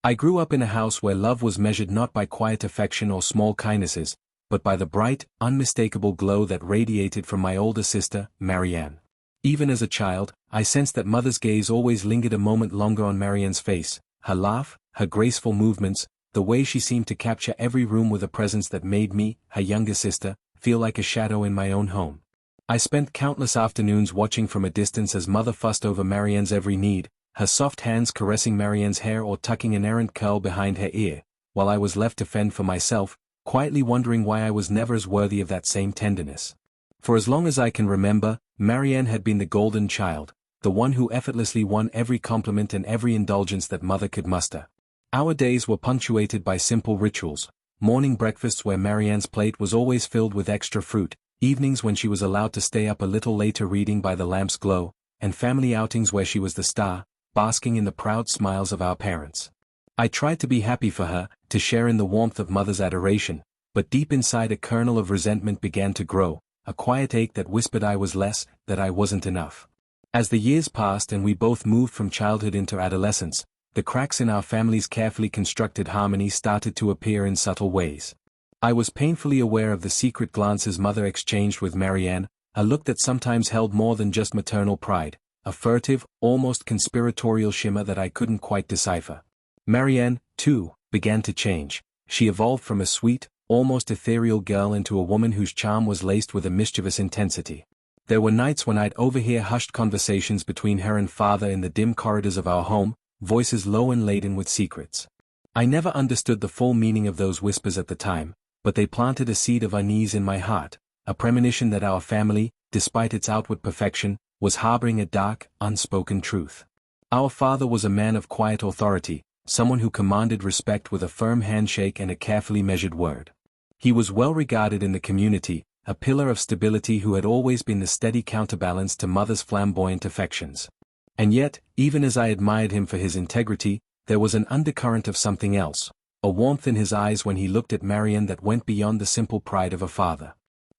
I grew up in a house where love was measured not by quiet affection or small kindnesses, but by the bright, unmistakable glow that radiated from my older sister, Marianne. Even as a child, I sensed that mother's gaze always lingered a moment longer on Marianne's face, her laugh, her graceful movements, the way she seemed to capture every room with a presence that made me, her younger sister, feel like a shadow in my own home. I spent countless afternoons watching from a distance as mother fussed over Marianne's every need, her soft hands caressing Marianne's hair or tucking an errant curl behind her ear, while I was left to fend for myself, quietly wondering why I was never as worthy of that same tenderness. For as long as I can remember, Marianne had been the golden child, the one who effortlessly won every compliment and every indulgence that mother could muster. Our days were punctuated by simple rituals, morning breakfasts where Marianne's plate was always filled with extra fruit, evenings when she was allowed to stay up a little later reading by the lamp's glow, and family outings where she was the star, basking in the proud smiles of our parents. I tried to be happy for her, to share in the warmth of mother's adoration, but deep inside a kernel of resentment began to grow, a quiet ache that whispered I was less, that I wasn't enough. As the years passed and we both moved from childhood into adolescence, the cracks in our family's carefully constructed harmony started to appear in subtle ways. I was painfully aware of the secret glances mother exchanged with Marianne, a look that sometimes held more than just maternal pride, a furtive, almost conspiratorial shimmer that I couldn't quite decipher. Marianne, too, began to change. She evolved from a sweet, almost ethereal girl into a woman whose charm was laced with a mischievous intensity. There were nights when I'd overhear hushed conversations between her and father in the dim corridors of our home, voices low and laden with secrets. I never understood the full meaning of those whispers at the time, but they planted a seed of unease in my heart, a premonition that our family, despite its outward perfection, was harboring a dark, unspoken truth. Our father was a man of quiet authority, someone who commanded respect with a firm handshake and a carefully measured word. He was well regarded in the community, a pillar of stability who had always been the steady counterbalance to mother's flamboyant affections. And yet, even as I admired him for his integrity, there was an undercurrent of something else, a warmth in his eyes when he looked at Marianne that went beyond the simple pride of a father.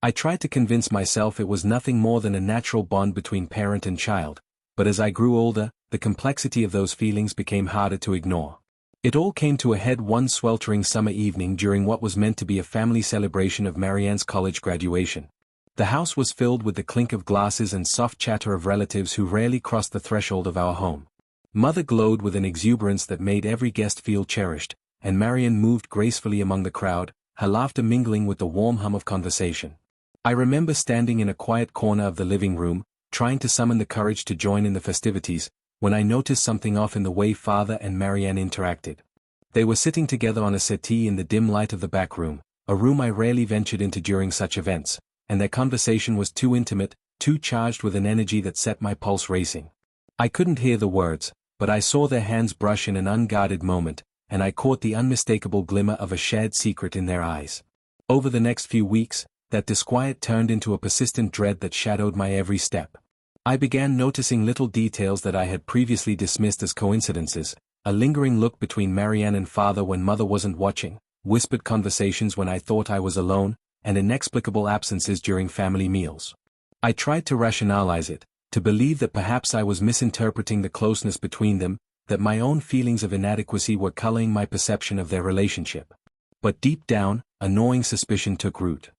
I tried to convince myself it was nothing more than a natural bond between parent and child, but as I grew older, the complexity of those feelings became harder to ignore. It all came to a head one sweltering summer evening during what was meant to be a family celebration of Marianne's college graduation. The house was filled with the clink of glasses and soft chatter of relatives who rarely crossed the threshold of our home. Mother glowed with an exuberance that made every guest feel cherished, and Marianne moved gracefully among the crowd, her laughter mingling with the warm hum of conversation. I remember standing in a quiet corner of the living room, trying to summon the courage to join in the festivities, when I noticed something off in the way father and Marianne interacted. They were sitting together on a settee in the dim light of the back room, a room I rarely ventured into during such events, and their conversation was too intimate, too charged with an energy that set my pulse racing. I couldn't hear the words, but I saw their hands brush in an unguarded moment, and I caught the unmistakable glimmer of a shared secret in their eyes. Over the next few weeks, that disquiet turned into a persistent dread that shadowed my every step. I began noticing little details that I had previously dismissed as coincidences, a lingering look between Marianne and father when mother wasn't watching, whispered conversations when I thought I was alone, and inexplicable absences during family meals. I tried to rationalize it, to believe that perhaps I was misinterpreting the closeness between them, that my own feelings of inadequacy were coloring my perception of their relationship. But deep down, a gnawing suspicion took root.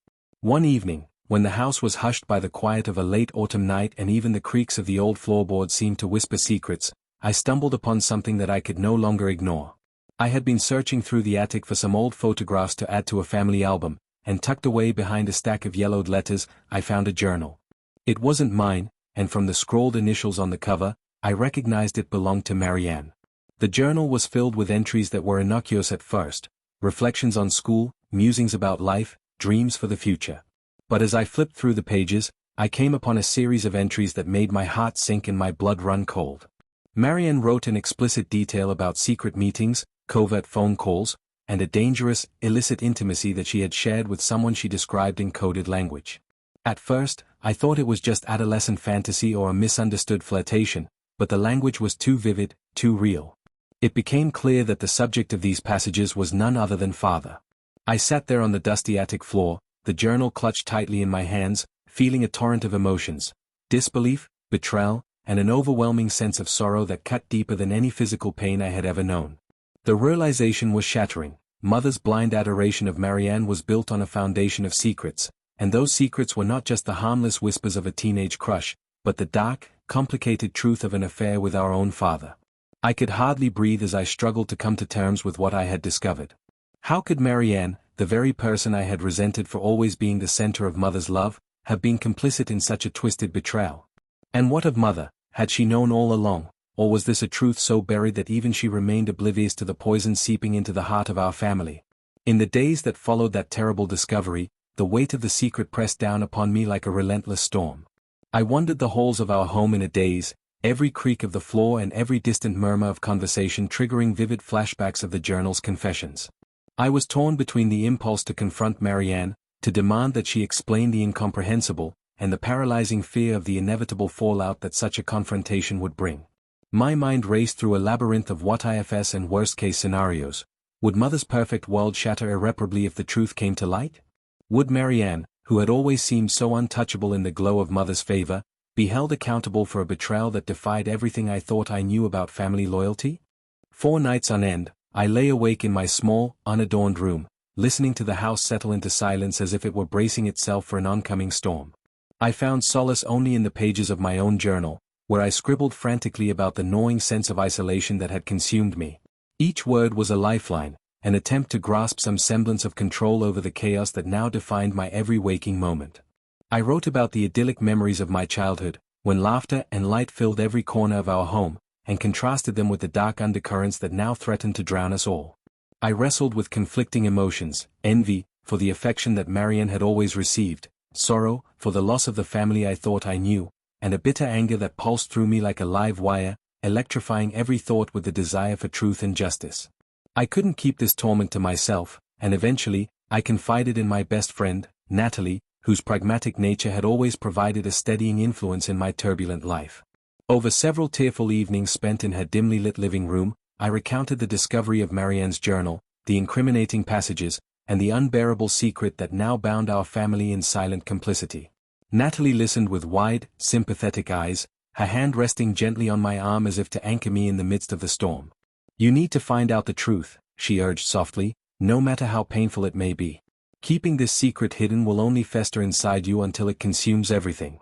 One evening, when the house was hushed by the quiet of a late autumn night and even the creaks of the old floorboards seemed to whisper secrets, I stumbled upon something that I could no longer ignore. I had been searching through the attic for some old photographs to add to a family album, and tucked away behind a stack of yellowed letters, I found a journal. It wasn't mine, and from the scrawled initials on the cover, I recognized it belonged to Marianne. The journal was filled with entries that were innocuous at first, reflections on school, musings about life, dreams for the future. But as I flipped through the pages, I came upon a series of entries that made my heart sink and my blood run cold. Marianne wrote in explicit detail about secret meetings, covert phone calls, and a dangerous, illicit intimacy that she had shared with someone she described in coded language. At first, I thought it was just adolescent fantasy or a misunderstood flirtation, but the language was too vivid, too real. It became clear that the subject of these passages was none other than father. I sat there on the dusty attic floor, the journal clutched tightly in my hands, feeling a torrent of emotions, disbelief, betrayal, and an overwhelming sense of sorrow that cut deeper than any physical pain I had ever known. The realization was shattering. Mother's blind adoration of Marianne was built on a foundation of secrets, and those secrets were not just the harmless whispers of a teenage crush, but the dark, complicated truth of an affair with our own father. I could hardly breathe as I struggled to come to terms with what I had discovered. How could Marianne, the very person I had resented for always being the center of Mother's love, have been complicit in such a twisted betrayal? And what of Mother? Had she known all along, or was this a truth so buried that even she remained oblivious to the poison seeping into the heart of our family? In the days that followed that terrible discovery, the weight of the secret pressed down upon me like a relentless storm. I wandered the halls of our home in a daze, every creak of the floor and every distant murmur of conversation triggering vivid flashbacks of the journal's confessions. I was torn between the impulse to confront Marianne, to demand that she explain the incomprehensible, and the paralyzing fear of the inevitable fallout that such a confrontation would bring. My mind raced through a labyrinth of what-ifs and worst-case scenarios. Would Mother's perfect world shatter irreparably if the truth came to light? Would Marianne, who had always seemed so untouchable in the glow of Mother's favor, be held accountable for a betrayal that defied everything I thought I knew about family loyalty? 4 nights on end, I lay awake in my small, unadorned room, listening to the house settle into silence as if it were bracing itself for an oncoming storm. I found solace only in the pages of my own journal, where I scribbled frantically about the gnawing sense of isolation that had consumed me. Each word was a lifeline, an attempt to grasp some semblance of control over the chaos that now defined my every waking moment. I wrote about the idyllic memories of my childhood, when laughter and light filled every corner of our home, and contrasted them with the dark undercurrents that now threatened to drown us all. I wrestled with conflicting emotions: envy, for the affection that Marianne had always received, sorrow, for the loss of the family I thought I knew, and a bitter anger that pulsed through me like a live wire, electrifying every thought with the desire for truth and justice. I couldn't keep this torment to myself, and eventually, I confided in my best friend, Natalie, whose pragmatic nature had always provided a steadying influence in my turbulent life. Over several tearful evenings spent in her dimly lit living room, I recounted the discovery of Marianne's journal, the incriminating passages, and the unbearable secret that now bound our family in silent complicity. Natalie listened with wide, sympathetic eyes, her hand resting gently on my arm as if to anchor me in the midst of the storm. "You need to find out the truth," she urged softly, "no matter how painful it may be. Keeping this secret hidden will only fester inside you until it consumes everything."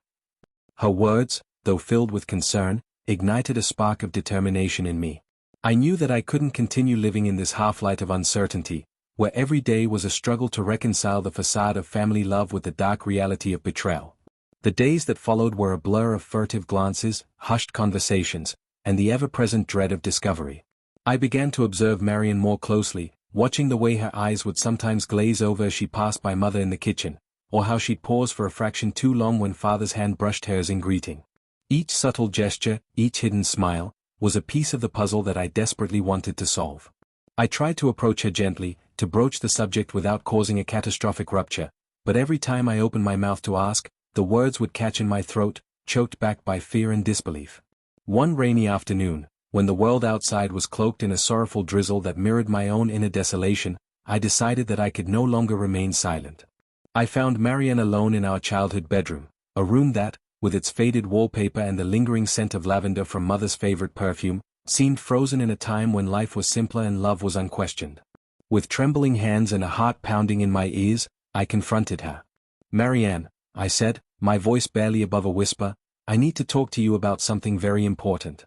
Her words, though filled with concern, ignited a spark of determination in me. I knew that I couldn't continue living in this half-light of uncertainty, where every day was a struggle to reconcile the facade of family love with the dark reality of betrayal. The days that followed were a blur of furtive glances, hushed conversations, and the ever-present dread of discovery. I began to observe Marianne more closely, watching the way her eyes would sometimes glaze over as she passed by Mother in the kitchen, or how she'd pause for a fraction too long when Father's hand brushed hers in greeting. Each subtle gesture, each hidden smile, was a piece of the puzzle that I desperately wanted to solve. I tried to approach her gently, to broach the subject without causing a catastrophic rupture, but every time I opened my mouth to ask, the words would catch in my throat, choked back by fear and disbelief. One rainy afternoon, when the world outside was cloaked in a sorrowful drizzle that mirrored my own inner desolation, I decided that I could no longer remain silent. I found Marianne alone in our childhood bedroom, a room that, with its faded wallpaper and the lingering scent of lavender from Mother's favorite perfume, seemed frozen in a time when life was simpler and love was unquestioned. With trembling hands and a heart pounding in my ears, I confronted her. "Marianne," I said, my voice barely above a whisper, "I need to talk to you about something very important."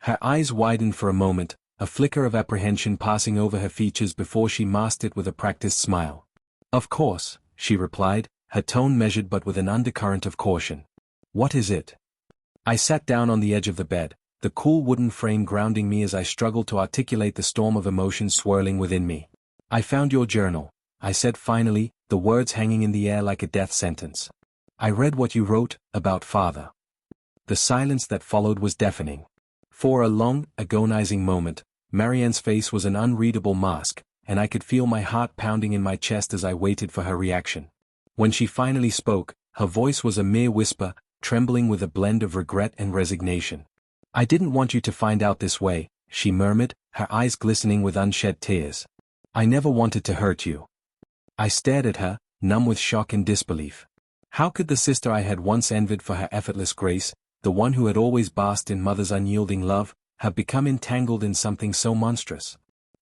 Her eyes widened for a moment, a flicker of apprehension passing over her features before she masked it with a practiced smile. "Of course," she replied, her tone measured but with an undercurrent of caution. "What is it?" I sat down on the edge of the bed, the cool wooden frame grounding me as I struggled to articulate the storm of emotions swirling within me. "I found your journal," I said finally, the words hanging in the air like a death sentence. "I read what you wrote, about Father." The silence that followed was deafening. For a long, agonizing moment, Marianne's face was an unreadable mask, and I could feel my heart pounding in my chest as I waited for her reaction. When she finally spoke, her voice was a mere whisper, trembling with a blend of regret and resignation. "I didn't want you to find out this way," she murmured, her eyes glistening with unshed tears. "I never wanted to hurt you." I stared at her, numb with shock and disbelief. How could the sister I had once envied for her effortless grace, the one who had always basked in Mother's unyielding love, have become entangled in something so monstrous?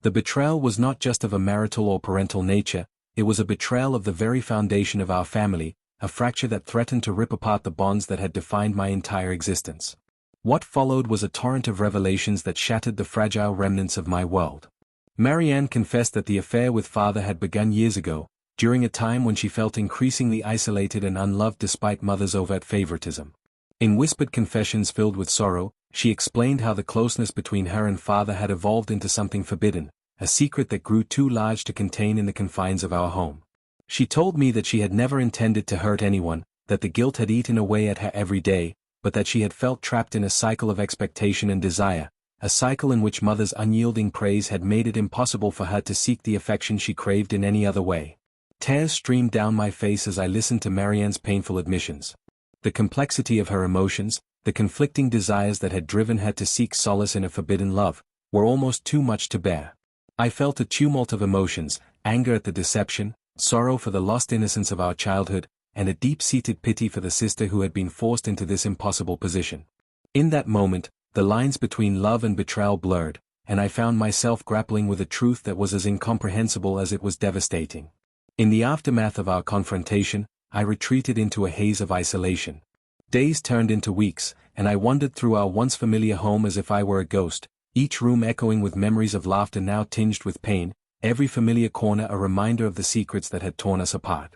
The betrayal was not just of a marital or parental nature, it was a betrayal of the very foundation of our family, a fracture that threatened to rip apart the bonds that had defined my entire existence. What followed was a torrent of revelations that shattered the fragile remnants of my world. Marianne confessed that the affair with father had begun years ago, during a time when she felt increasingly isolated and unloved despite mother's overt favoritism. In whispered confessions filled with sorrow, she explained how the closeness between her and father had evolved into something forbidden, a secret that grew too large to contain in the confines of our home. She told me that she had never intended to hurt anyone, that the guilt had eaten away at her every day, but that she had felt trapped in a cycle of expectation and desire, a cycle in which mother's unyielding praise had made it impossible for her to seek the affection she craved in any other way. Tears streamed down my face as I listened to Marianne's painful admissions. The complexity of her emotions, the conflicting desires that had driven her to seek solace in a forbidden love, were almost too much to bear. I felt a tumult of emotions, anger at the deception, sorrow for the lost innocence of our childhood, and a deep-seated pity for the sister who had been forced into this impossible position. In that moment, the lines between love and betrayal blurred, and I found myself grappling with a truth that was as incomprehensible as it was devastating. In the aftermath of our confrontation, I retreated into a haze of isolation. Days turned into weeks, and I wandered through our once familiar home as if I were a ghost, each room echoing with memories of laughter now tinged with pain, every familiar corner a reminder of the secrets that had torn us apart.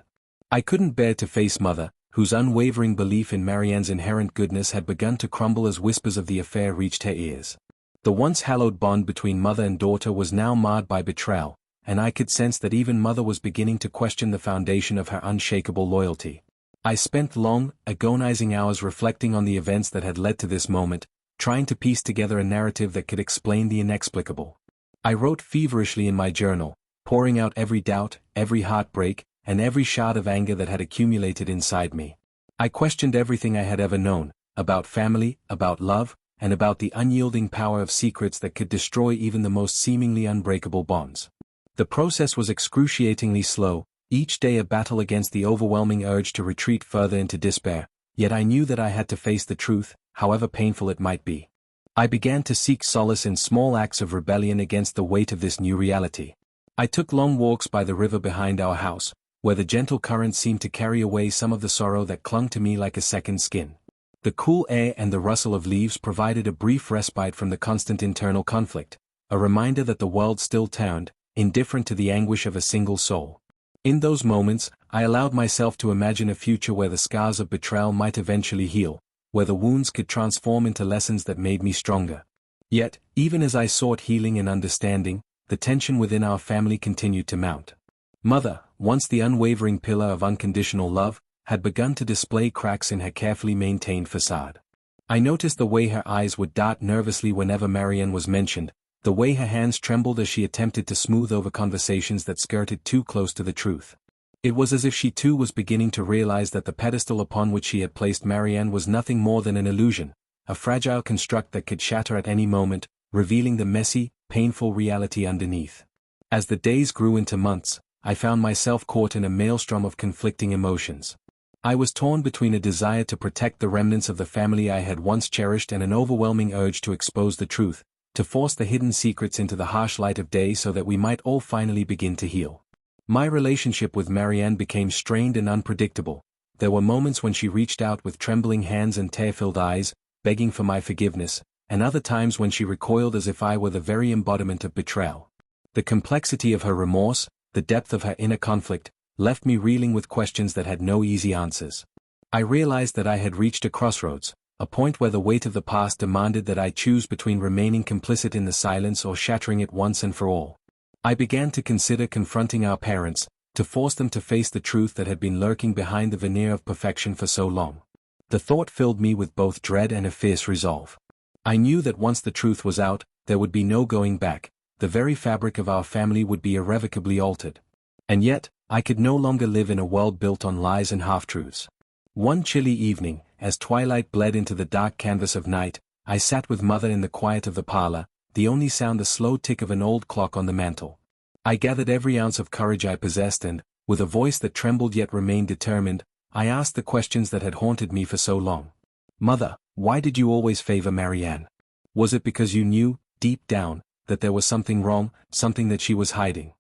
I couldn't bear to face mother, whose unwavering belief in Marianne's inherent goodness had begun to crumble as whispers of the affair reached her ears. The once hallowed bond between mother and daughter was now marred by betrayal, and I could sense that even mother was beginning to question the foundation of her unshakable loyalty. I spent long, agonizing hours reflecting on the events that had led to this moment, trying to piece together a narrative that could explain the inexplicable. I wrote feverishly in my journal, pouring out every doubt, every heartbreak, and every shard of anger that had accumulated inside me. I questioned everything I had ever known, about family, about love, and about the unyielding power of secrets that could destroy even the most seemingly unbreakable bonds. The process was excruciatingly slow, each day a battle against the overwhelming urge to retreat further into despair, yet I knew that I had to face the truth, however painful it might be. I began to seek solace in small acts of rebellion against the weight of this new reality. I took long walks by the river behind our house, where the gentle current seemed to carry away some of the sorrow that clung to me like a second skin. The cool air and the rustle of leaves provided a brief respite from the constant internal conflict, a reminder that the world still turned, indifferent to the anguish of a single soul. In those moments, I allowed myself to imagine a future where the scars of betrayal might eventually heal, where the wounds could transform into lessons that made me stronger. Yet, even as I sought healing and understanding, the tension within our family continued to mount. Mother, once the unwavering pillar of unconditional love, had begun to display cracks in her carefully maintained facade. I noticed the way her eyes would dart nervously whenever Marianne was mentioned, the way her hands trembled as she attempted to smooth over conversations that skirted too close to the truth. It was as if she too was beginning to realize that the pedestal upon which she had placed Marianne was nothing more than an illusion, a fragile construct that could shatter at any moment, revealing the messy, painful reality underneath. As the days grew into months, I found myself caught in a maelstrom of conflicting emotions. I was torn between a desire to protect the remnants of the family I had once cherished and an overwhelming urge to expose the truth, to force the hidden secrets into the harsh light of day so that we might all finally begin to heal. My relationship with Marianne became strained and unpredictable. There were moments when she reached out with trembling hands and tear-filled eyes, begging for my forgiveness, and other times when she recoiled as if I were the very embodiment of betrayal. The complexity of her remorse, the depth of her inner conflict, left me reeling with questions that had no easy answers. I realized that I had reached a crossroads, a point where the weight of the past demanded that I choose between remaining complicit in the silence or shattering it once and for all. I began to consider confronting our parents, to force them to face the truth that had been lurking behind the veneer of perfection for so long. The thought filled me with both dread and a fierce resolve. I knew that once the truth was out, there would be no going back, the very fabric of our family would be irrevocably altered. And yet, I could no longer live in a world built on lies and half-truths. One chilly evening, as twilight bled into the dark canvas of night, I sat with mother in the quiet of the parlor, the only sound the slow tick of an old clock on the mantel. I gathered every ounce of courage I possessed and, with a voice that trembled yet remained determined, I asked the questions that had haunted me for so long. Mother, why did you always favor Marianne? Was it because you knew, deep down, that there was something wrong, something that she was hiding.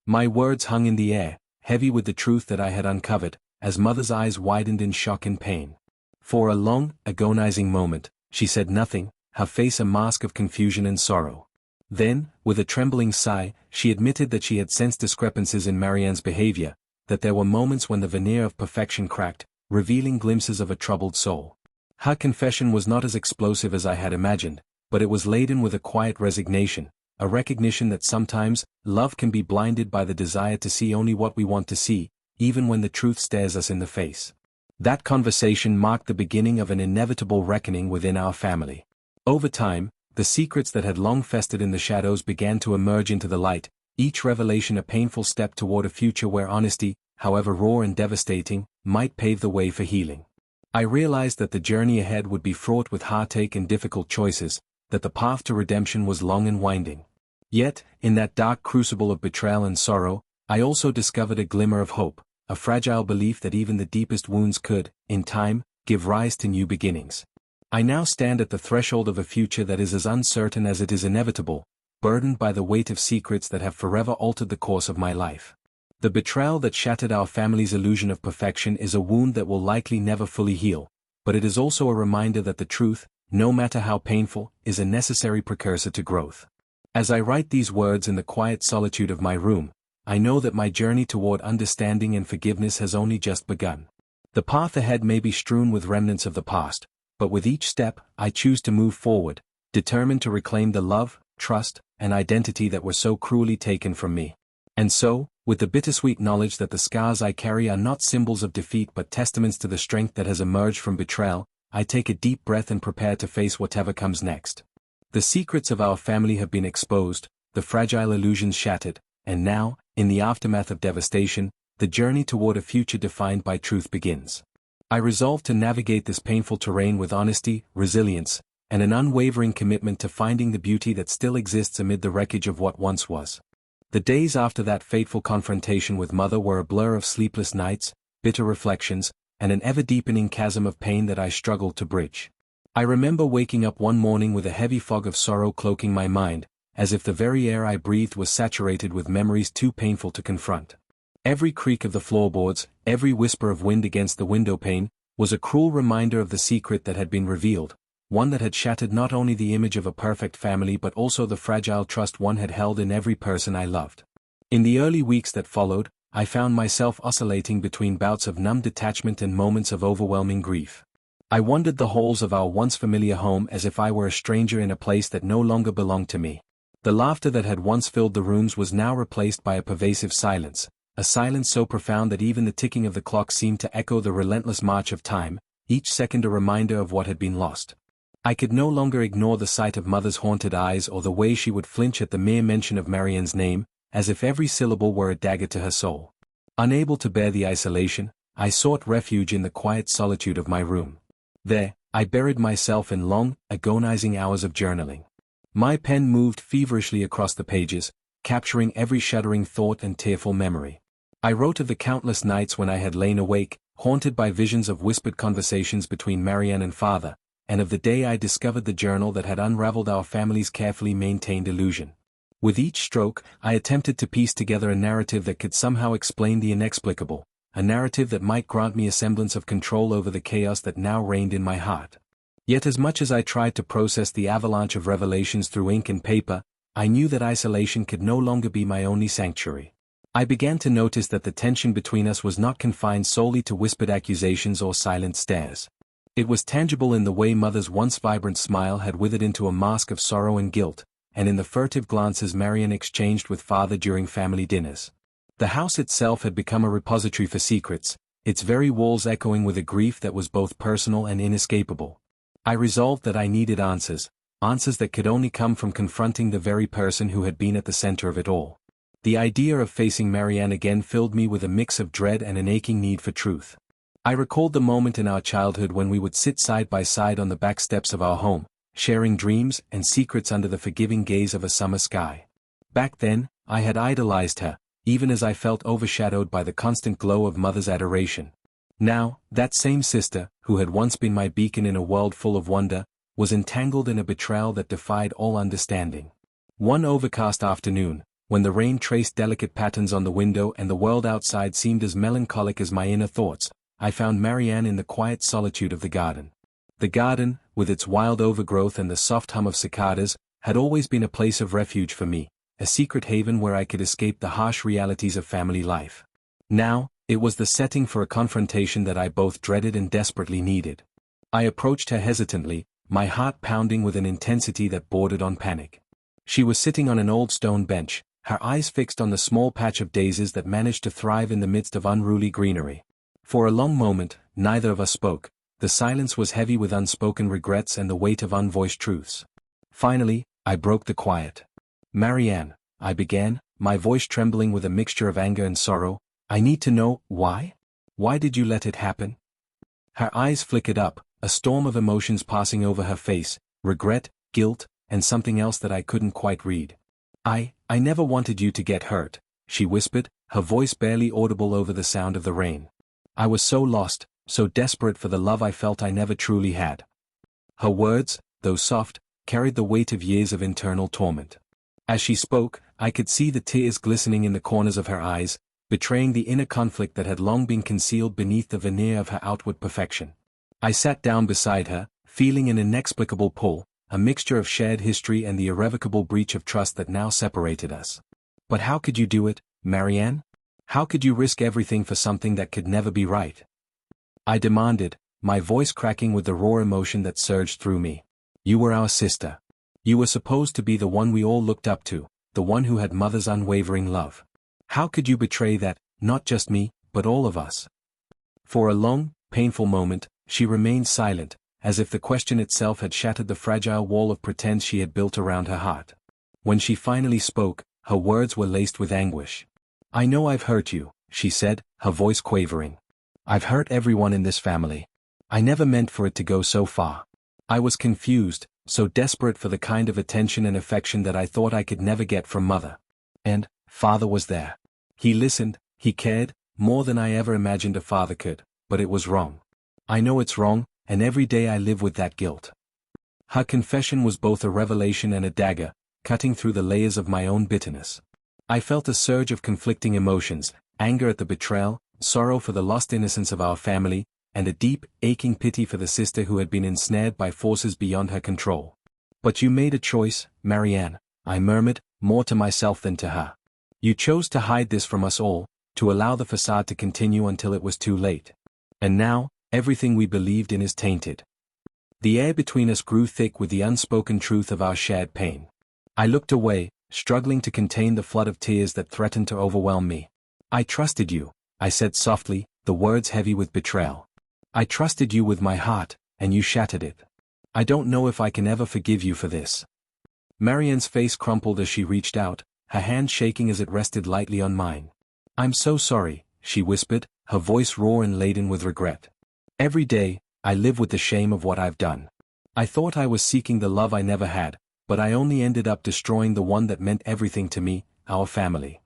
My words hung in the air, heavy with the truth that I had uncovered, as Mother's eyes widened in shock and pain. For a long, agonizing moment, she said nothing, her face a mask of confusion and sorrow. Then, with a trembling sigh, she admitted that she had sensed discrepancies in Marianne's behavior, that there were moments when the veneer of perfection cracked, revealing glimpses of a troubled soul. Her confession was not as explosive as I had imagined, but it was laden with a quiet resignation, a recognition that sometimes, love can be blinded by the desire to see only what we want to see, even when the truth stares us in the face. That conversation marked the beginning of an inevitable reckoning within our family. Over time, the secrets that had long festered in the shadows began to emerge into the light, each revelation a painful step toward a future where honesty, however raw and devastating, might pave the way for healing. I realized that the journey ahead would be fraught with heartache and difficult choices, that the path to redemption was long and winding. Yet, in that dark crucible of betrayal and sorrow, I also discovered a glimmer of hope, a fragile belief that even the deepest wounds could, in time, give rise to new beginnings. I now stand at the threshold of a future that is as uncertain as it is inevitable, burdened by the weight of secrets that have forever altered the course of my life. The betrayal that shattered our family's illusion of perfection is a wound that will likely never fully heal, but it is also a reminder that the truth, no matter how painful, is a necessary precursor to growth. As I write these words in the quiet solitude of my room, I know that my journey toward understanding and forgiveness has only just begun. The path ahead may be strewn with remnants of the past, but with each step, I choose to move forward, determined to reclaim the love, trust, and identity that were so cruelly taken from me. And so, with the bittersweet knowledge that the scars I carry are not symbols of defeat but testaments to the strength that has emerged from betrayal, I take a deep breath and prepare to face whatever comes next. The secrets of our family have been exposed, the fragile illusions shattered, and now, in the aftermath of devastation, the journey toward a future defined by truth begins. I resolve to navigate this painful terrain with honesty, resilience, and an unwavering commitment to finding the beauty that still exists amid the wreckage of what once was. The days after that fateful confrontation with Mother were a blur of sleepless nights, bitter reflections, and an ever-deepening chasm of pain that I struggled to bridge. I remember waking up one morning with a heavy fog of sorrow cloaking my mind, as if the very air I breathed was saturated with memories too painful to confront. Every creak of the floorboards, every whisper of wind against the windowpane, was a cruel reminder of the secret that had been revealed, one that had shattered not only the image of a perfect family but also the fragile trust one had held in every person I loved. In the early weeks that followed, I found myself oscillating between bouts of numb detachment and moments of overwhelming grief. I wandered the halls of our once familiar home as if I were a stranger in a place that no longer belonged to me. The laughter that had once filled the rooms was now replaced by a pervasive silence, a silence so profound that even the ticking of the clock seemed to echo the relentless march of time, each second a reminder of what had been lost. I could no longer ignore the sight of Mother's haunted eyes or the way she would flinch at the mere mention of Marianne's name, as if every syllable were a dagger to her soul. Unable to bear the isolation, I sought refuge in the quiet solitude of my room. There, I buried myself in long, agonizing hours of journaling. My pen moved feverishly across the pages, capturing every shuddering thought and tearful memory. I wrote of the countless nights when I had lain awake, haunted by visions of whispered conversations between Marianne and Father, and of the day I discovered the journal that had unraveled our family's carefully maintained illusion. With each stroke, I attempted to piece together a narrative that could somehow explain the inexplicable, a narrative that might grant me a semblance of control over the chaos that now reigned in my heart. Yet as much as I tried to process the avalanche of revelations through ink and paper, I knew that isolation could no longer be my only sanctuary. I began to notice that the tension between us was not confined solely to whispered accusations or silent stares. It was tangible in the way Mother's once vibrant smile had withered into a mask of sorrow and guilt, and in the furtive glances Marianne exchanged with Father during family dinners. The house itself had become a repository for secrets, its very walls echoing with a grief that was both personal and inescapable. I resolved that I needed answers that could only come from confronting the very person who had been at the center of it all. The idea of facing Marianne again filled me with a mix of dread and an aching need for truth. I recalled the moment in our childhood when we would sit side by side on the back steps of our home, sharing dreams and secrets under the forgiving gaze of a summer sky. Back then, I had idolized her, even as I felt overshadowed by the constant glow of Mother's adoration. Now, that same sister, who had once been my beacon in a world full of wonder, was entangled in a betrayal that defied all understanding. One overcast afternoon, when the rain traced delicate patterns on the window and the world outside seemed as melancholic as my inner thoughts, I found Marianne in the quiet solitude of the garden. The garden, with its wild overgrowth and the soft hum of cicadas, had always been a place of refuge for me, a secret haven where I could escape the harsh realities of family life. Now, it was the setting for a confrontation that I both dreaded and desperately needed. I approached her hesitantly, my heart pounding with an intensity that bordered on panic. She was sitting on an old stone bench, her eyes fixed on the small patch of daisies that managed to thrive in the midst of unruly greenery. For a long moment, neither of us spoke. The silence was heavy with unspoken regrets and the weight of unvoiced truths. Finally, I broke the quiet. "Marianne," I began, my voice trembling with a mixture of anger and sorrow, "I need to know, why? Why did you let it happen?" Her eyes flickered up, a storm of emotions passing over her face, regret, guilt, and something else that I couldn't quite read. I never wanted you to get hurt," she whispered, her voice barely audible over the sound of the rain. "I was so lost, so desperate for the love I felt I never truly had." Her words, though soft, carried the weight of years of internal torment. As she spoke, I could see the tears glistening in the corners of her eyes, betraying the inner conflict that had long been concealed beneath the veneer of her outward perfection. I sat down beside her, feeling an inexplicable pull, a mixture of shared history and the irrevocable breach of trust that now separated us. "But how could you do it, Marianne? How could you risk everything for something that could never be right?" I demanded, my voice cracking with the raw emotion that surged through me. "You were our sister. You were supposed to be the one we all looked up to, the one who had mother's unwavering love. How could you betray that, not just me, but all of us?" For a long, painful moment, she remained silent, as if the question itself had shattered the fragile wall of pretense she had built around her heart. When she finally spoke, her words were laced with anguish. "I know I've hurt you," she said, her voice quavering. "I've hurt everyone in this family. I never meant for it to go so far. I was confused, so desperate for the kind of attention and affection that I thought I could never get from mother. And, father was there. He listened, he cared, more than I ever imagined a father could, but it was wrong. I know it's wrong, and every day I live with that guilt." Her confession was both a revelation and a dagger, cutting through the layers of my own bitterness. I felt a surge of conflicting emotions, anger at the betrayal, sorrow for the lost innocence of our family, and a deep, aching pity for the sister who had been ensnared by forces beyond her control. "But you made a choice, Marianne," I murmured, more to myself than to her. "You chose to hide this from us all, to allow the facade to continue until it was too late. And now, everything we believed in is tainted." The air between us grew thick with the unspoken truth of our shared pain. I looked away, struggling to contain the flood of tears that threatened to overwhelm me. "I trusted you," I said softly, the words heavy with betrayal. "I trusted you with my heart, and you shattered it. I don't know if I can ever forgive you for this." Marianne's face crumpled as she reached out, her hand shaking as it rested lightly on mine. "I'm so sorry," she whispered, her voice raw and laden with regret. "Every day, I live with the shame of what I've done. I thought I was seeking the love I never had, but I only ended up destroying the one that meant everything to me, our family."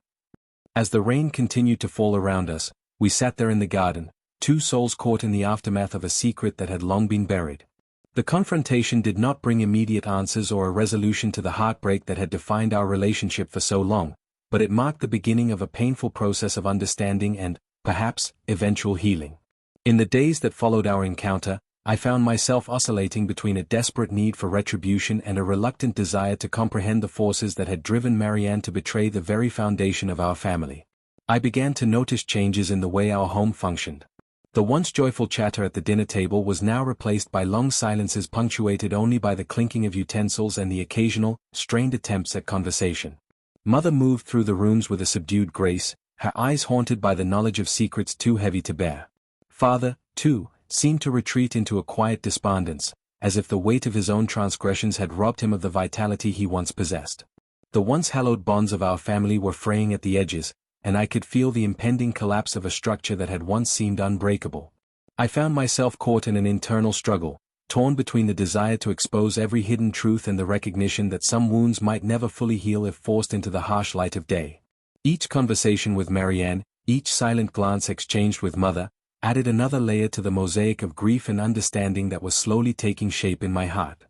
As the rain continued to fall around us, we sat there in the garden, two souls caught in the aftermath of a secret that had long been buried. The confrontation did not bring immediate answers or a resolution to the heartbreak that had defined our relationship for so long, but it marked the beginning of a painful process of understanding and, perhaps, eventual healing. In the days that followed our encounter, I found myself oscillating between a desperate need for retribution and a reluctant desire to comprehend the forces that had driven Marianne to betray the very foundation of our family. I began to notice changes in the way our home functioned. The once joyful chatter at the dinner table was now replaced by long silences punctuated only by the clinking of utensils and the occasional, strained attempts at conversation. Mother moved through the rooms with a subdued grace, her eyes haunted by the knowledge of secrets too heavy to bear. Father, too, seemed to retreat into a quiet despondence, as if the weight of his own transgressions had robbed him of the vitality he once possessed. The once hallowed bonds of our family were fraying at the edges, and I could feel the impending collapse of a structure that had once seemed unbreakable. I found myself caught in an internal struggle, torn between the desire to expose every hidden truth and the recognition that some wounds might never fully heal if forced into the harsh light of day. Each conversation with Marianne, each silent glance exchanged with Mother, added another layer to the mosaic of grief and understanding that was slowly taking shape in my heart.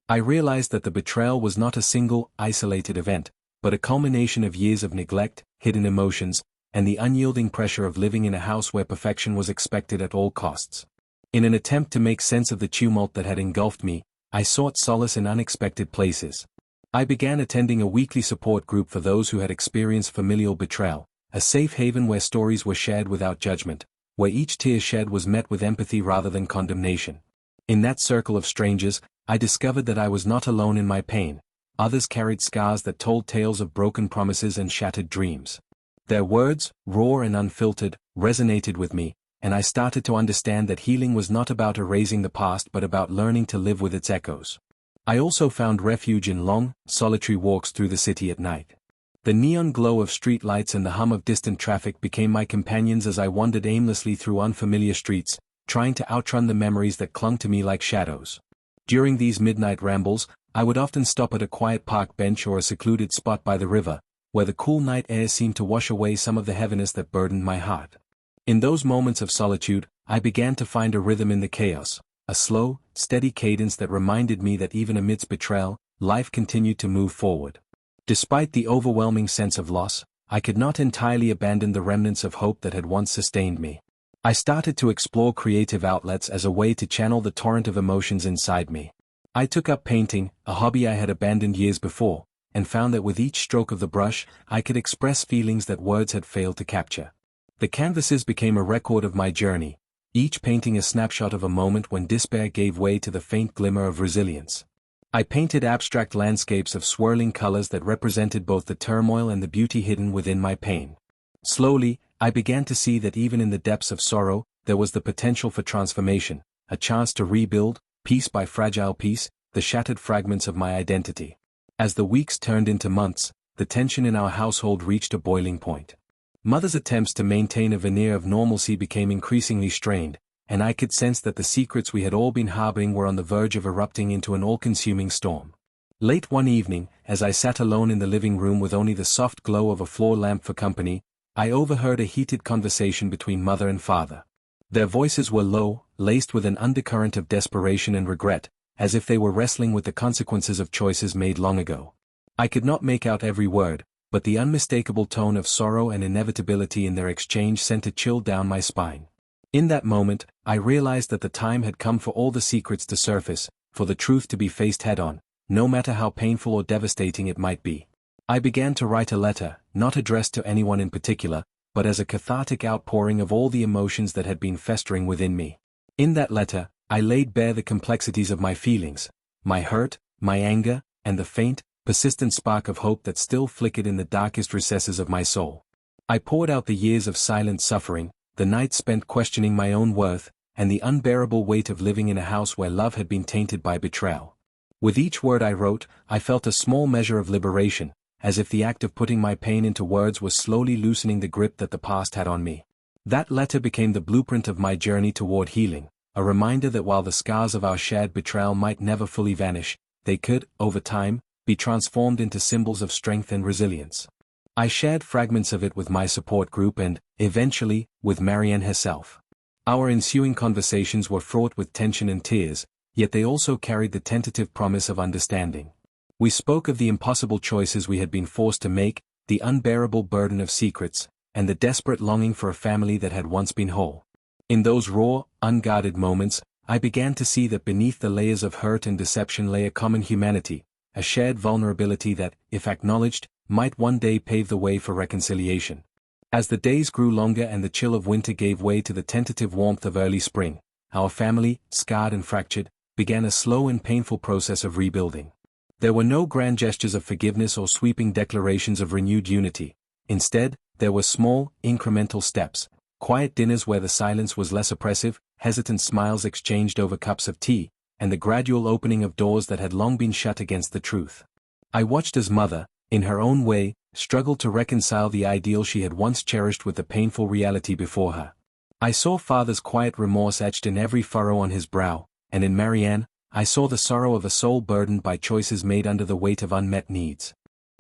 I realized that the betrayal was not a single, isolated event, but a culmination of years of neglect, hidden emotions, and the unyielding pressure of living in a house where perfection was expected at all costs. In an attempt to make sense of the tumult that had engulfed me, I sought solace in unexpected places. I began attending a weekly support group for those who had experienced familial betrayal, a safe haven where stories were shared without judgment, where each tear shed was met with empathy rather than condemnation. In that circle of strangers, I discovered that I was not alone in my pain. Others carried scars that told tales of broken promises and shattered dreams. Their words, raw and unfiltered, resonated with me, and I started to understand that healing was not about erasing the past but about learning to live with its echoes. I also found refuge in long, solitary walks through the city at night. The neon glow of street lights and the hum of distant traffic became my companions as I wandered aimlessly through unfamiliar streets, trying to outrun the memories that clung to me like shadows. During these midnight rambles, I would often stop at a quiet park bench or a secluded spot by the river, where the cool night air seemed to wash away some of the heaviness that burdened my heart. In those moments of solitude, I began to find a rhythm in the chaos, a slow, steady cadence that reminded me that even amidst betrayal, life continued to move forward. Despite the overwhelming sense of loss, I could not entirely abandon the remnants of hope that had once sustained me. I started to explore creative outlets as a way to channel the torrent of emotions inside me. I took up painting, a hobby I had abandoned years before, and found that with each stroke of the brush, I could express feelings that words had failed to capture. The canvases became a record of my journey, each painting a snapshot of a moment when despair gave way to the faint glimmer of resilience. I painted abstract landscapes of swirling colors that represented both the turmoil and the beauty hidden within my pain. Slowly, I began to see that even in the depths of sorrow, there was the potential for transformation, a chance to rebuild, piece by fragile piece, the shattered fragments of my identity. As the weeks turned into months, the tension in our household reached a boiling point. Mother's attempts to maintain a veneer of normalcy became increasingly strained, and I could sense that the secrets we had all been harboring were on the verge of erupting into an all-consuming storm. Late one evening, as I sat alone in the living room with only the soft glow of a floor lamp for company, I overheard a heated conversation between mother and father. Their voices were low, laced with an undercurrent of desperation and regret, as if they were wrestling with the consequences of choices made long ago. I could not make out every word, but the unmistakable tone of sorrow and inevitability in their exchange sent a chill down my spine. In that moment, I realized that the time had come for all the secrets to surface, for the truth to be faced head-on, no matter how painful or devastating it might be. I began to write a letter, not addressed to anyone in particular, but as a cathartic outpouring of all the emotions that had been festering within me. In that letter, I laid bare the complexities of my feelings, my hurt, my anger, and the faint, persistent spark of hope that still flickered in the darkest recesses of my soul. I poured out the years of silent suffering, the nights spent questioning my own worth, and the unbearable weight of living in a house where love had been tainted by betrayal. With each word I wrote, I felt a small measure of liberation, as if the act of putting my pain into words was slowly loosening the grip that the past had on me. That letter became the blueprint of my journey toward healing, a reminder that while the scars of our shared betrayal might never fully vanish, they could, over time, be transformed into symbols of strength and resilience. I shared fragments of it with my support group and, eventually, with Marianne herself. Our ensuing conversations were fraught with tension and tears, yet they also carried the tentative promise of understanding. We spoke of the impossible choices we had been forced to make, the unbearable burden of secrets, and the desperate longing for a family that had once been whole. In those raw, unguarded moments, I began to see that beneath the layers of hurt and deception lay a common humanity, a shared vulnerability that, if acknowledged, might one day pave the way for reconciliation. As the days grew longer and the chill of winter gave way to the tentative warmth of early spring, our family, scarred and fractured, began a slow and painful process of rebuilding. There were no grand gestures of forgiveness or sweeping declarations of renewed unity. Instead, there were small, incremental steps, quiet dinners where the silence was less oppressive, hesitant smiles exchanged over cups of tea, and the gradual opening of doors that had long been shut against the truth. I watched as mother, in her own way, struggled to reconcile the ideal she had once cherished with the painful reality before her. I saw father's quiet remorse etched in every furrow on his brow, and in Marianne, I saw the sorrow of a soul burdened by choices made under the weight of unmet needs.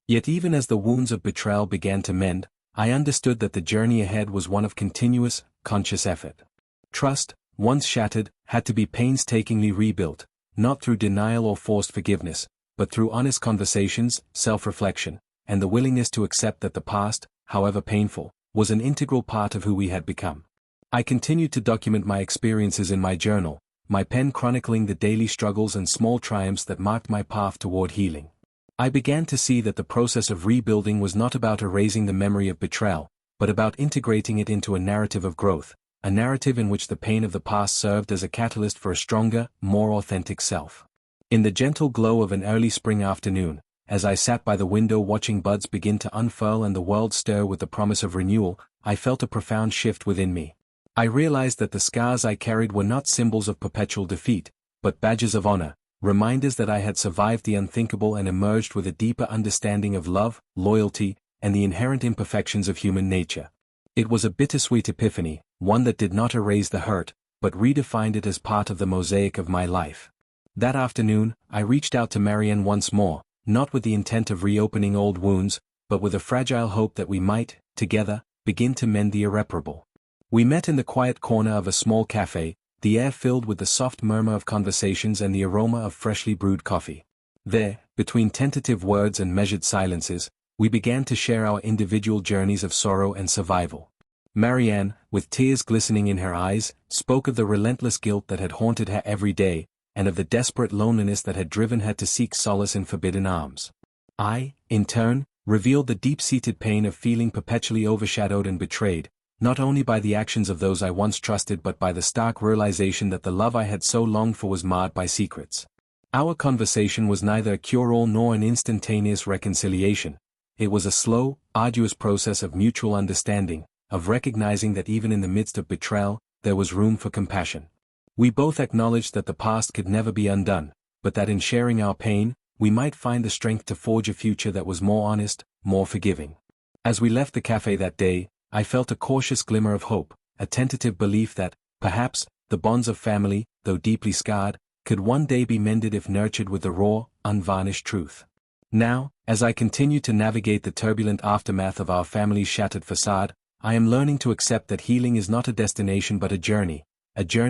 Yet even as the wounds of betrayal began to mend, I understood that the journey ahead was one of continuous, conscious effort. Trust, once shattered, had to be painstakingly rebuilt, not through denial or forced forgiveness, but through honest conversations, self-reflection, and the willingness to accept that the past, however painful, was an integral part of who we had become. I continued to document my experiences in my journal, my pen chronicling the daily struggles and small triumphs that marked my path toward healing. I began to see that the process of rebuilding was not about erasing the memory of betrayal, but about integrating it into a narrative of growth, a narrative in which the pain of the past served as a catalyst for a stronger, more authentic self. In the gentle glow of an early spring afternoon, as I sat by the window watching buds begin to unfurl and the world stir with the promise of renewal, I felt a profound shift within me. I realized that the scars I carried were not symbols of perpetual defeat, but badges of honor, reminders that I had survived the unthinkable and emerged with a deeper understanding of love, loyalty, and the inherent imperfections of human nature. It was a bittersweet epiphany, one that did not erase the hurt, but redefined it as part of the mosaic of my life. That afternoon, I reached out to Marianne once more, not with the intent of reopening old wounds, but with a fragile hope that we might, together, begin to mend the irreparable. We met in the quiet corner of a small cafe, the air filled with the soft murmur of conversations and the aroma of freshly brewed coffee. There, between tentative words and measured silences, we began to share our individual journeys of sorrow and survival. Marianne, with tears glistening in her eyes, spoke of the relentless guilt that had haunted her every day, and of the desperate loneliness that had driven her to seek solace in forbidden arms. I, in turn, revealed the deep-seated pain of feeling perpetually overshadowed and betrayed, not only by the actions of those I once trusted but by the stark realization that the love I had so longed for was marred by secrets. Our conversation was neither a cure-all nor an instantaneous reconciliation. It was a slow, arduous process of mutual understanding, of recognizing that even in the midst of betrayal, there was room for compassion. We both acknowledged that the past could never be undone, but that in sharing our pain, we might find the strength to forge a future that was more honest, more forgiving. As we left the cafe that day, I felt a cautious glimmer of hope, a tentative belief that, perhaps, the bonds of family, though deeply scarred, could one day be mended if nurtured with the raw, unvarnished truth. Now, as I continue to navigate the turbulent aftermath of our family's shattered facade, I am learning to accept that healing is not a destination but a journey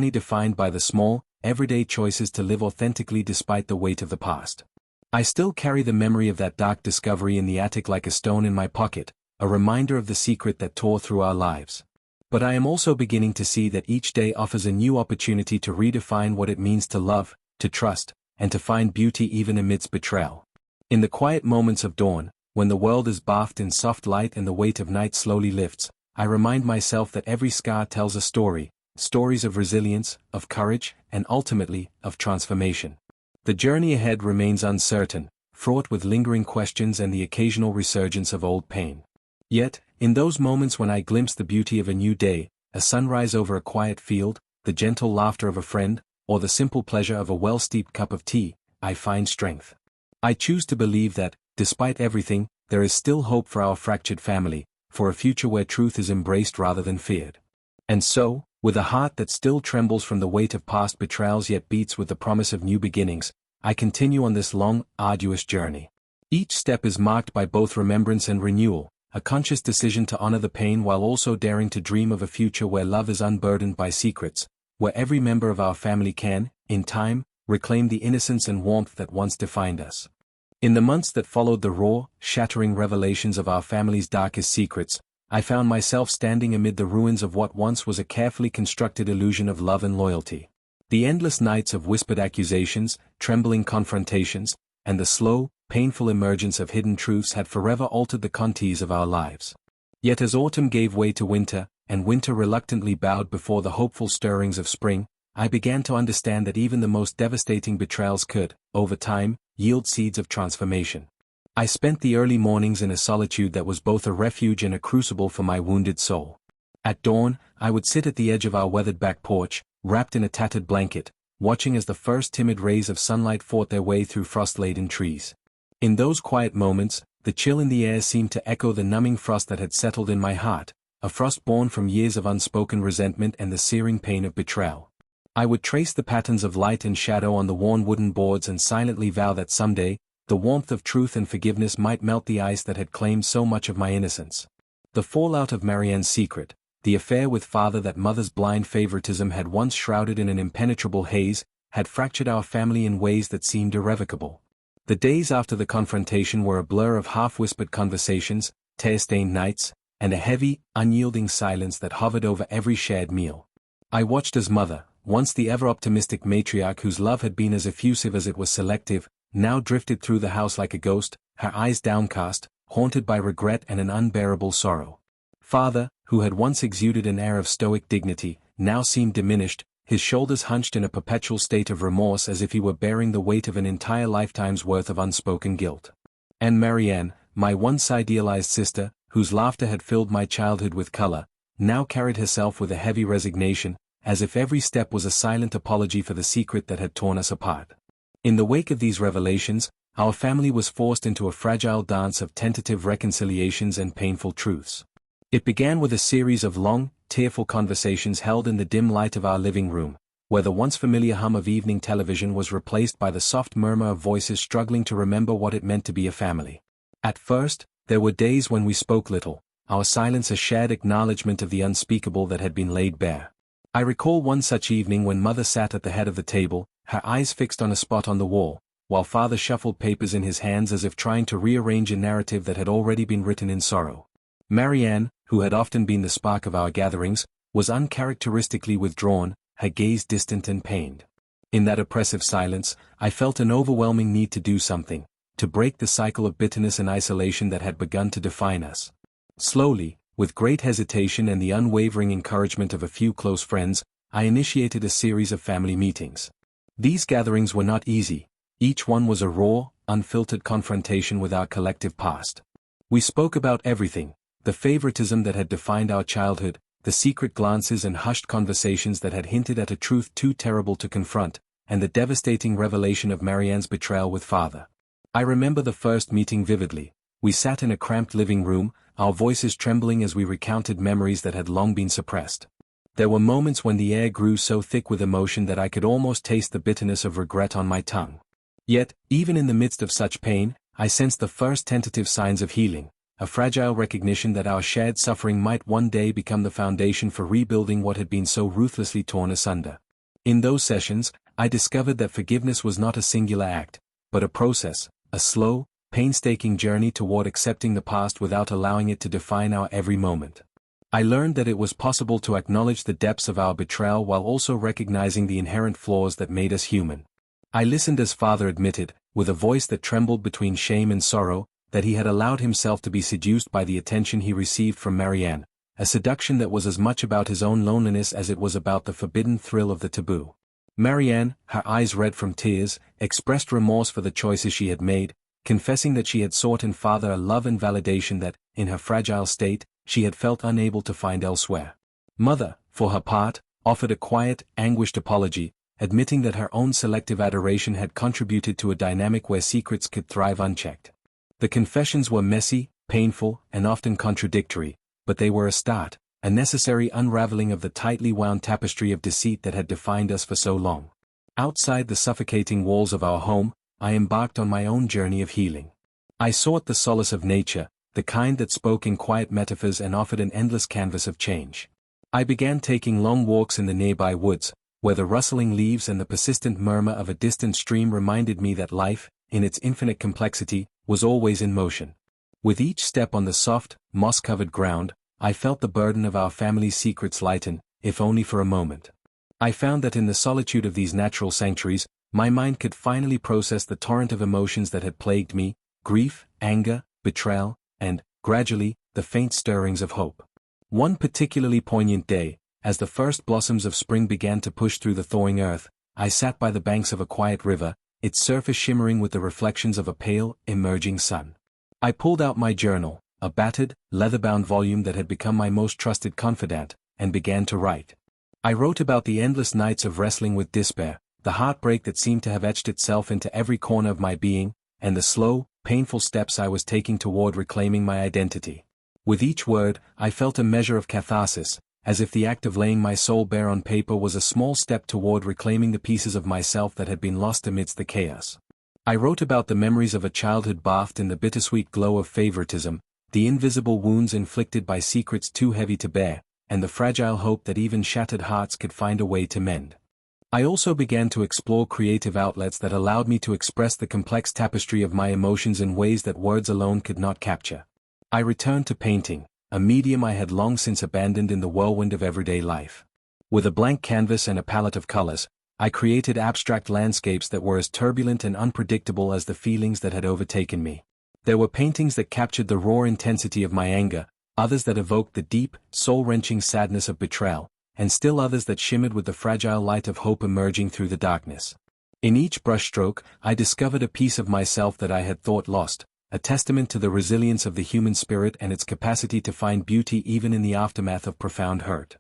defined by the small, everyday choices to live authentically despite the weight of the past. I still carry the memory of that dark discovery in the attic like a stone in my pocket, a reminder of the secret that tore through our lives. But I am also beginning to see that each day offers a new opportunity to redefine what it means to love, to trust, and to find beauty even amidst betrayal. In the quiet moments of dawn, when the world is bathed in soft light and the weight of night slowly lifts, I remind myself that every scar tells a story, stories of resilience, of courage, and ultimately, of transformation. The journey ahead remains uncertain, fraught with lingering questions and the occasional resurgence of old pain. Yet, in those moments when I glimpse the beauty of a new day, a sunrise over a quiet field, the gentle laughter of a friend, or the simple pleasure of a well-steeped cup of tea, I find strength. I choose to believe that, despite everything, there is still hope for our fractured family, for a future where truth is embraced rather than feared. And so, with a heart that still trembles from the weight of past betrayals yet beats with the promise of new beginnings, I continue on this long, arduous journey. Each step is marked by both remembrance and renewal, a conscious decision to honor the pain while also daring to dream of a future where love is unburdened by secrets, where every member of our family can, in time, reclaim the innocence and warmth that once defined us. In the months that followed the raw, shattering revelations of our family's darkest secrets, I found myself standing amid the ruins of what once was a carefully constructed illusion of love and loyalty. The endless nights of whispered accusations, trembling confrontations, and the slow, painful emergence of hidden truths had forever altered the contours of our lives. Yet as autumn gave way to winter, and winter reluctantly bowed before the hopeful stirrings of spring, I began to understand that even the most devastating betrayals could, over time, yield seeds of transformation. I spent the early mornings in a solitude that was both a refuge and a crucible for my wounded soul. At dawn, I would sit at the edge of our weathered back porch, wrapped in a tattered blanket, watching as the first timid rays of sunlight fought their way through frost-laden trees. In those quiet moments, the chill in the air seemed to echo the numbing frost that had settled in my heart, a frost born from years of unspoken resentment and the searing pain of betrayal. I would trace the patterns of light and shadow on the worn wooden boards and silently vow that someday, the warmth of truth and forgiveness might melt the ice that had claimed so much of my innocence. The fallout of Marianne's secret, the affair with father that mother's blind favoritism had once shrouded in an impenetrable haze, had fractured our family in ways that seemed irrevocable. The days after the confrontation were a blur of half-whispered conversations, tear-stained nights, and a heavy, unyielding silence that hovered over every shared meal. I watched as mother, once the ever-optimistic matriarch whose love had been as effusive as it was selective, now drifted through the house like a ghost, her eyes downcast, haunted by regret and an unbearable sorrow. Father, who had once exuded an air of stoic dignity, now seemed diminished, his shoulders hunched in a perpetual state of remorse as if he were bearing the weight of an entire lifetime's worth of unspoken guilt. And Marianne, my once idealized sister, whose laughter had filled my childhood with color, now carried herself with a heavy resignation, as if every step was a silent apology for the secret that had torn us apart. In the wake of these revelations, our family was forced into a fragile dance of tentative reconciliations and painful truths. It began with a series of long, tearful conversations held in the dim light of our living room, where the once familiar hum of evening television was replaced by the soft murmur of voices struggling to remember what it meant to be a family. At first, there were days when we spoke little, our silence a shared acknowledgement of the unspeakable that had been laid bare. I recall one such evening when Mother sat at the head of the table, her eyes fixed on a spot on the wall, while Father shuffled papers in his hands as if trying to rearrange a narrative that had already been written in sorrow. Marianne, who had often been the spark of our gatherings, was uncharacteristically withdrawn, her gaze distant and pained. In that oppressive silence, I felt an overwhelming need to do something, to break the cycle of bitterness and isolation that had begun to define us. Slowly, with great hesitation and the unwavering encouragement of a few close friends, I initiated a series of family meetings. These gatherings were not easy, each one was a raw, unfiltered confrontation with our collective past. We spoke about everything, the favoritism that had defined our childhood, the secret glances and hushed conversations that had hinted at a truth too terrible to confront, and the devastating revelation of Marianne's betrayal with Father. I remember the first meeting vividly. We sat in a cramped living room, our voices trembling as we recounted memories that had long been suppressed. There were moments when the air grew so thick with emotion that I could almost taste the bitterness of regret on my tongue. Yet, even in the midst of such pain, I sensed the first tentative signs of healing, a fragile recognition that our shared suffering might one day become the foundation for rebuilding what had been so ruthlessly torn asunder. In those sessions, I discovered that forgiveness was not a singular act, but a process, a slow, painstaking journey toward accepting the past without allowing it to define our every moment. I learned that it was possible to acknowledge the depths of our betrayal while also recognizing the inherent flaws that made us human. I listened as Father admitted, with a voice that trembled between shame and sorrow, that he had allowed himself to be seduced by the attention he received from Marianne, a seduction that was as much about his own loneliness as it was about the forbidden thrill of the taboo. Marianne, her eyes red from tears, expressed remorse for the choices she had made, confessing that she had sought in Father a love and validation that, in her fragile state, she had felt unable to find elsewhere. Mother, for her part, offered a quiet, anguished apology, admitting that her own selective adoration had contributed to a dynamic where secrets could thrive unchecked. The confessions were messy, painful, and often contradictory, but they were a start, a necessary unraveling of the tightly wound tapestry of deceit that had defined us for so long. Outside the suffocating walls of our home, I embarked on my own journey of healing. I sought the solace of nature, the kind that spoke in quiet metaphors and offered an endless canvas of change. I began taking long walks in the nearby woods, where the rustling leaves and the persistent murmur of a distant stream reminded me that life, in its infinite complexity, was always in motion. With each step on the soft, moss-covered ground, I felt the burden of our family's secrets lighten, if only for a moment. I found that in the solitude of these natural sanctuaries, my mind could finally process the torrent of emotions that had plagued me, grief, anger, betrayal, and, gradually, the faint stirrings of hope. One particularly poignant day, as the first blossoms of spring began to push through the thawing earth, I sat by the banks of a quiet river, its surface shimmering with the reflections of a pale, emerging sun. I pulled out my journal, a battered, leather-bound volume that had become my most trusted confidant, and began to write. I wrote about the endless nights of wrestling with despair, the heartbreak that seemed to have etched itself into every corner of my being, and the slow, painful steps I was taking toward reclaiming my identity. With each word, I felt a measure of catharsis, as if the act of laying my soul bare on paper was a small step toward reclaiming the pieces of myself that had been lost amidst the chaos. I wrote about the memories of a childhood bathed in the bittersweet glow of favoritism, the invisible wounds inflicted by secrets too heavy to bear, and the fragile hope that even shattered hearts could find a way to mend. I also began to explore creative outlets that allowed me to express the complex tapestry of my emotions in ways that words alone could not capture. I returned to painting, a medium I had long since abandoned in the whirlwind of everyday life. With a blank canvas and a palette of colors, I created abstract landscapes that were as turbulent and unpredictable as the feelings that had overtaken me. There were paintings that captured the raw intensity of my anger, others that evoked the deep, soul-wrenching sadness of betrayal, and still others that shimmered with the fragile light of hope emerging through the darkness. In each brushstroke, I discovered a piece of myself that I had thought lost, a testament to the resilience of the human spirit and its capacity to find beauty even in the aftermath of profound hurt.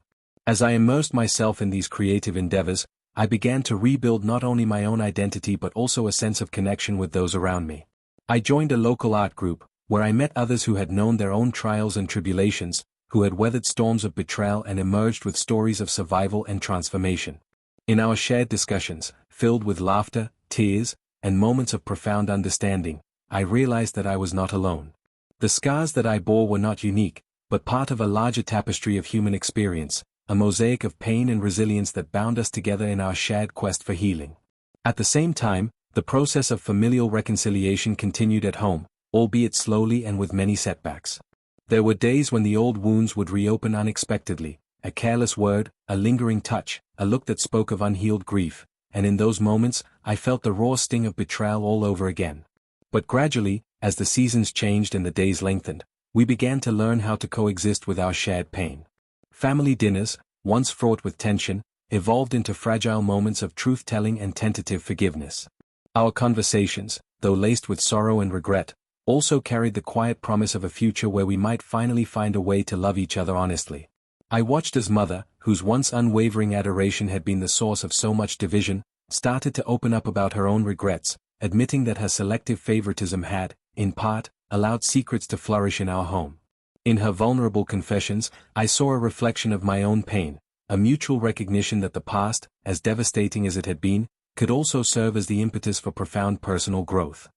As I immersed myself in these creative endeavors, I began to rebuild not only my own identity but also a sense of connection with those around me. I joined a local art group, where I met others who had known their own trials and tribulations, who had weathered storms of betrayal and emerged with stories of survival and transformation. In our shared discussions, filled with laughter, tears, and moments of profound understanding, I realized that I was not alone. The scars that I bore were not unique, but part of a larger tapestry of human experience, a mosaic of pain and resilience that bound us together in our shared quest for healing. At the same time, the process of familial reconciliation continued at home, albeit slowly and with many setbacks. There were days when the old wounds would reopen unexpectedly, a careless word, a lingering touch, a look that spoke of unhealed grief, and in those moments, I felt the raw sting of betrayal all over again. But gradually, as the seasons changed and the days lengthened, we began to learn how to coexist with our shared pain. Family dinners, once fraught with tension, evolved into fragile moments of truth-telling and tentative forgiveness. Our conversations, though laced with sorrow and regret, also carried the quiet promise of a future where we might finally find a way to love each other honestly. I watched as mother, whose once unwavering adoration had been the source of so much division, started to open up about her own regrets, admitting that her selective favoritism had, in part, allowed secrets to flourish in our home. In her vulnerable confessions, I saw a reflection of my own pain, a mutual recognition that the past, as devastating as it had been, could also serve as the impetus for profound personal growth.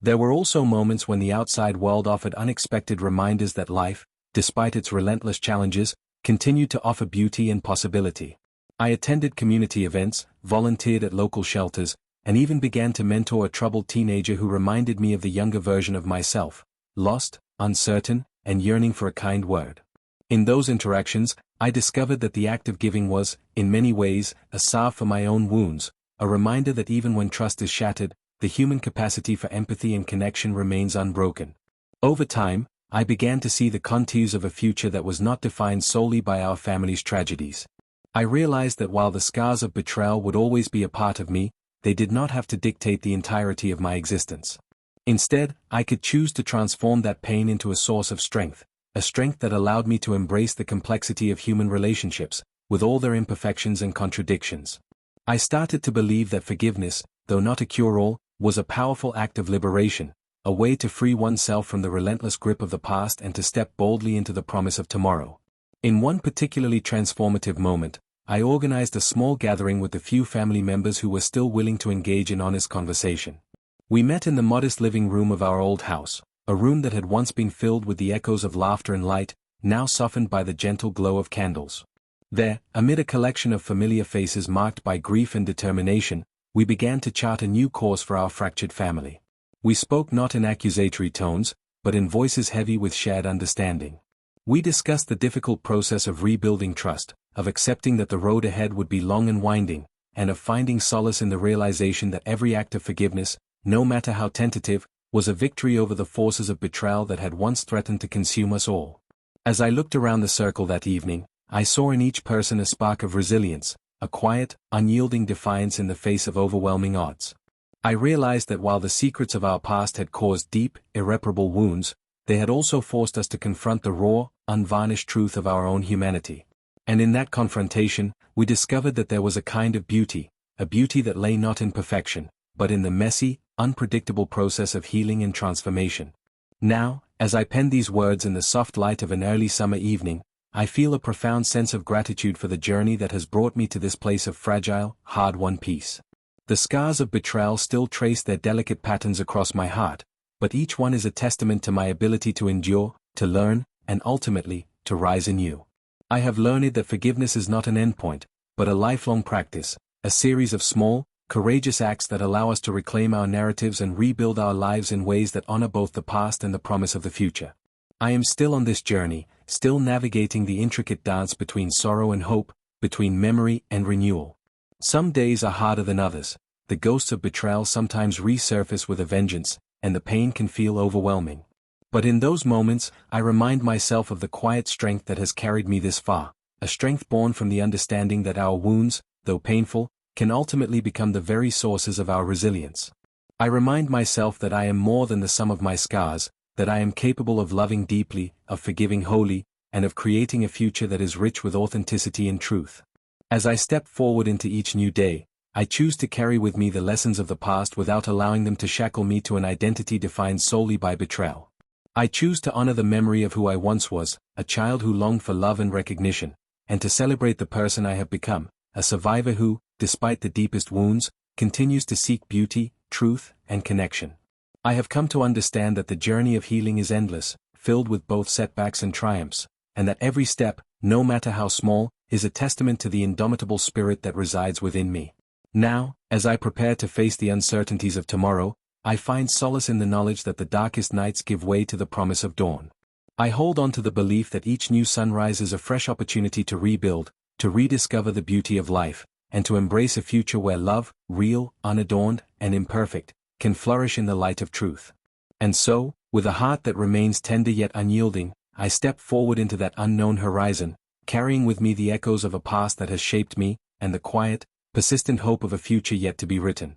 There were also moments when the outside world offered unexpected reminders that life, despite its relentless challenges, continued to offer beauty and possibility. I attended community events, volunteered at local shelters, and even began to mentor a troubled teenager who reminded me of the younger version of myself, lost, uncertain, and yearning for a kind word. In those interactions, I discovered that the act of giving was, in many ways, a salve for my own wounds, a reminder that even when trust is shattered, the human capacity for empathy and connection remains unbroken. Over time, I began to see the contours of a future that was not defined solely by our family's tragedies. I realized that while the scars of betrayal would always be a part of me, they did not have to dictate the entirety of my existence. Instead, I could choose to transform that pain into a source of strength, a strength that allowed me to embrace the complexity of human relationships, with all their imperfections and contradictions. I started to believe that forgiveness, though not a cure-all, was a powerful act of liberation, a way to free oneself from the relentless grip of the past and to step boldly into the promise of tomorrow. In one particularly transformative moment, I organized a small gathering with the few family members who were still willing to engage in honest conversation. We met in the modest living room of our old house, a room that had once been filled with the echoes of laughter and light, now softened by the gentle glow of candles. There, amid a collection of familiar faces marked by grief and determination, we began to chart a new course for our fractured family. We spoke not in accusatory tones, but in voices heavy with shared understanding. We discussed the difficult process of rebuilding trust, of accepting that the road ahead would be long and winding, and of finding solace in the realization that every act of forgiveness, no matter how tentative, was a victory over the forces of betrayal that had once threatened to consume us all. As I looked around the circle that evening, I saw in each person a spark of resilience, a quiet, unyielding defiance in the face of overwhelming odds. I realized that while the secrets of our past had caused deep, irreparable wounds, they had also forced us to confront the raw, unvarnished truth of our own humanity. And in that confrontation, we discovered that there was a kind of beauty, a beauty that lay not in perfection, but in the messy, unpredictable process of healing and transformation. Now, as I pen these words in the soft light of an early summer evening, I feel a profound sense of gratitude for the journey that has brought me to this place of fragile, hard-won peace. The scars of betrayal still trace their delicate patterns across my heart, but each one is a testament to my ability to endure, to learn, and ultimately, to rise anew. I have learned that forgiveness is not an endpoint, but a lifelong practice, a series of small, courageous acts that allow us to reclaim our narratives and rebuild our lives in ways that honor both the past and the promise of the future. I am still on this journey, still navigating the intricate dance between sorrow and hope, between memory and renewal. Some days are harder than others. The ghosts of betrayal sometimes resurface with a vengeance, and the pain can feel overwhelming. But in those moments, I remind myself of the quiet strength that has carried me this far, a strength born from the understanding that our wounds, though painful, can ultimately become the very sources of our resilience. I remind myself that I am more than the sum of my scars, that I am capable of loving deeply, of forgiving wholly, and of creating a future that is rich with authenticity and truth. As I step forward into each new day, I choose to carry with me the lessons of the past without allowing them to shackle me to an identity defined solely by betrayal. I choose to honor the memory of who I once was, a child who longed for love and recognition, and to celebrate the person I have become, a survivor who, despite the deepest wounds, continues to seek beauty, truth, and connection. I have come to understand that the journey of healing is endless, filled with both setbacks and triumphs, and that every step, no matter how small, is a testament to the indomitable spirit that resides within me. Now, as I prepare to face the uncertainties of tomorrow, I find solace in the knowledge that the darkest nights give way to the promise of dawn. I hold on to the belief that each new sunrise is a fresh opportunity to rebuild, to rediscover the beauty of life, and to embrace a future where love, real, unadorned, and imperfect, can flourish in the light of truth. And so, with a heart that remains tender yet unyielding, I step forward into that unknown horizon, carrying with me the echoes of a past that has shaped me, and the quiet, persistent hope of a future yet to be written.